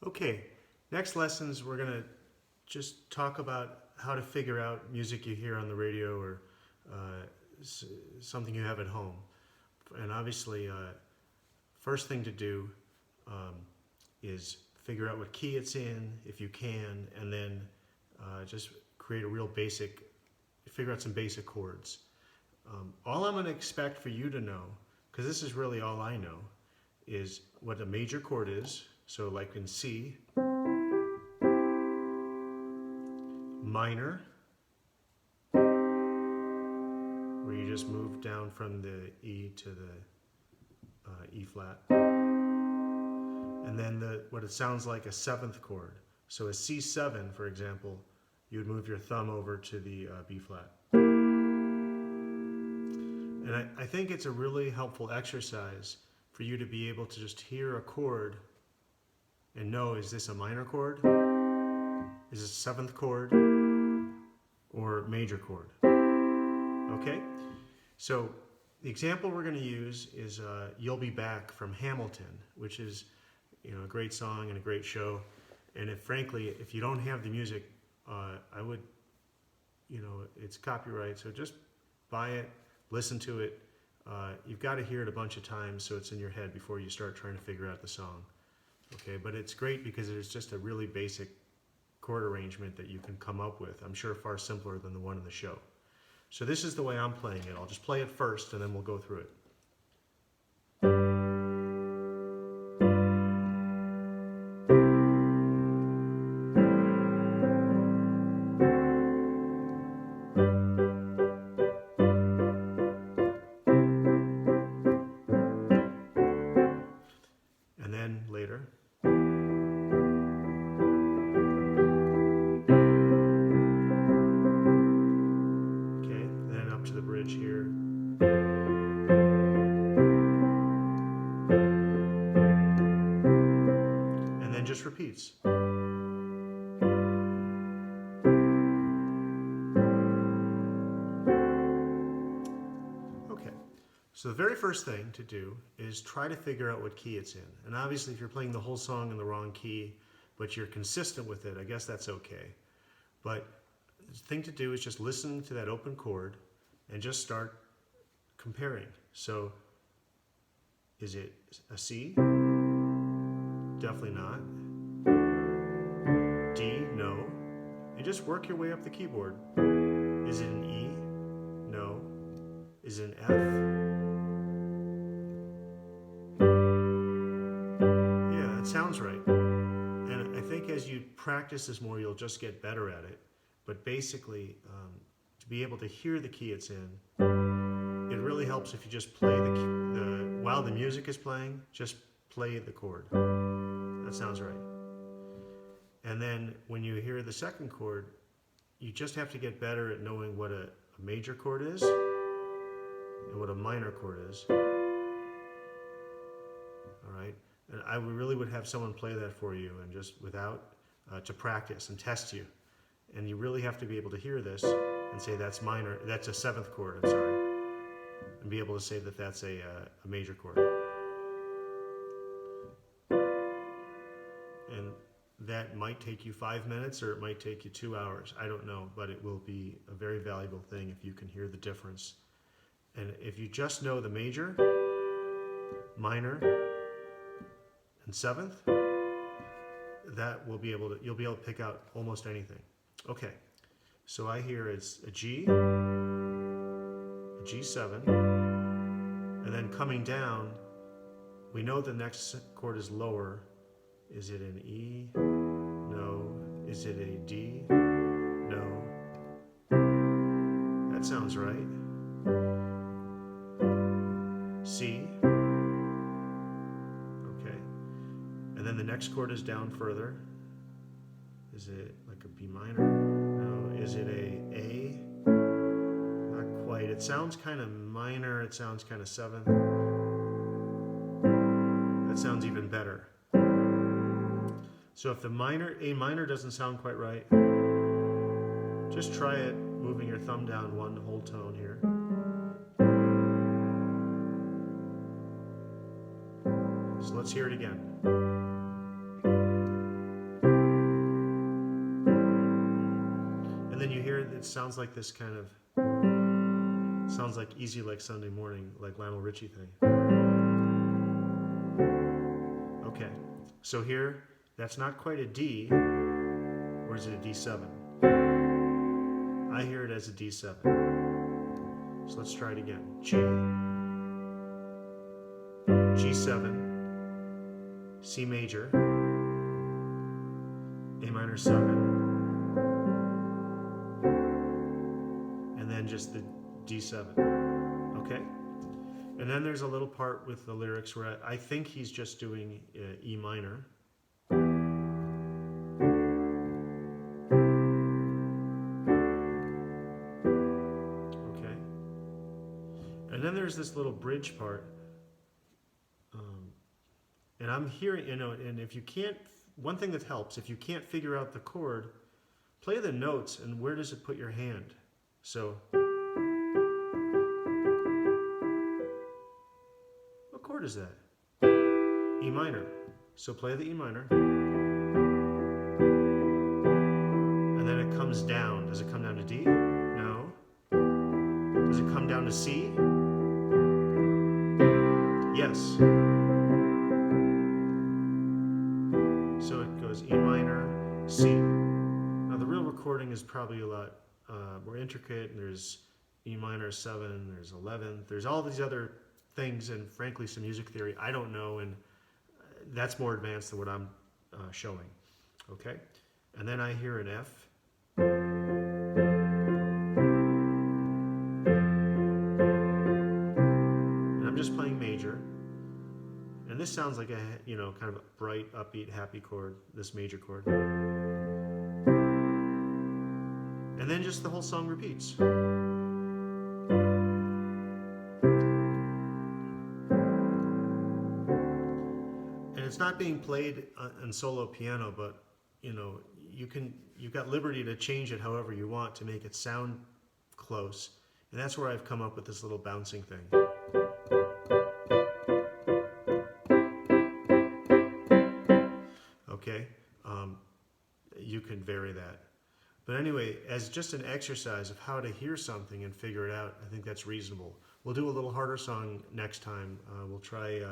Okay, next lessons we're going to just talk about how to figure out music you hear on the radio or something you have at home. And obviously, first thing to do is figure out what key it's in, if you can, and then just create a real basic, figure out some basic chords. All I'm going to expect for you to know, because this is really all I know, is what a major chord is. So like in C, minor, where you just move down from the E to the E flat. And then what it sounds like a seventh chord. So a C7, for example, you would move your thumb over to the B flat. And I think it's a really helpful exercise for you to be able to just hear a chord and know, is this a minor chord? Is this a seventh chord? Or major chord? Okay? So the example we're going to use is You'll Be Back from Hamilton, which is a great song and a great show. And frankly, if you don't have the music, I would, it's copyright, so just buy it, listen to it. You've got to hear it a bunch of times so it's in your head before you start trying to figure out the song. Okay, but it's great because there's just a really basic chord arrangement that you can come up with. I'm sure far simpler than the one in the show. So this is the way I'm playing it. I'll just play it first and then we'll go through it. And then later. Okay, then up to the bridge here. And then just repeats. Okay, so the very first thing to do is try to figure out what key it's in. And obviously if you're playing the whole song in the wrong key, but you're consistent with it, I guess that's okay. But the thing to do is just listen to that open chord and just start comparing. So, is it a C? Definitely not. D? No. And just work your way up the keyboard. Is it an E? No. Is it an F? Yeah, that sounds right. And I think as you practice this more, you'll just get better at it. But basically, to be able to hear the key it's in, it really helps if you just play while the music is playing, just play the chord. That sounds right. And then when you hear the second chord, you just have to get better at knowing what a major chord is and what a minor chord is. All right? And I really would have someone play that for you and just to practice and test you. And you really have to be able to hear this and say that's minor, that's a seventh chord, I'm sorry. And be able to say that that's a major chord. And that might take you 5 minutes or it might take you 2 hours. I don't know, but it will be a very valuable thing if you can hear the difference. And if you just know the major, minor, and seventh, you'll be able to pick out almost anything. Okay, so I hear it's a G, a G7, and then coming down, we know the next chord is lower. Is it an E? No. Is it a D? No. That sounds right. C. Okay. And then the next chord is down further. Is it like a B minor? No. Is it a A? Not quite. It sounds kind of minor. It sounds kind of seventh. That sounds even better. So if the A minor doesn't sound quite right, just try it moving your thumb down one whole tone here. So let's hear it again. it sounds like this kind of, sounds like Easy Like Sunday Morning, like Lionel Richie thing. Okay, so here, that's not quite a D, or is it a D7? I hear it as a D7. So let's try it again. G, G7, C major, A minor 7, and then just the D7. Okay? And then there's a little part with the lyrics where I think he's just doing E minor. Okay? And then there's this little bridge part. And I'm hearing, and if you can't, one thing that helps, if you can't figure out the chord, play the notes and where does it put your hand? So, what chord is that? E minor. So play the E minor. And then it comes down. Does it come down to D? No. Does it come down to C? Yes. So it goes E minor, C. Now the real recording is probably a lot more intricate, and there's E minor 7, there's 11, there's all these other things, and frankly some music theory I don't know, and that's more advanced than what I'm showing. Okay? And then I hear an F. And I'm just playing major. And this sounds like a, kind of a bright, upbeat, happy chord, this major chord. And then just the whole song repeats. And it's not being played on solo piano, but you've got liberty to change it however you want to make it sound close. And that's where I've come up with this little bouncing thing. Okay, you can vary that. But anyway, as just an exercise of how to hear something and figure it out, I think that's reasonable. We'll do a little harder song next time. We'll try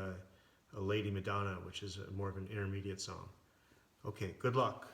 a Lady Madonna, which is more of an intermediate song. Okay, good luck.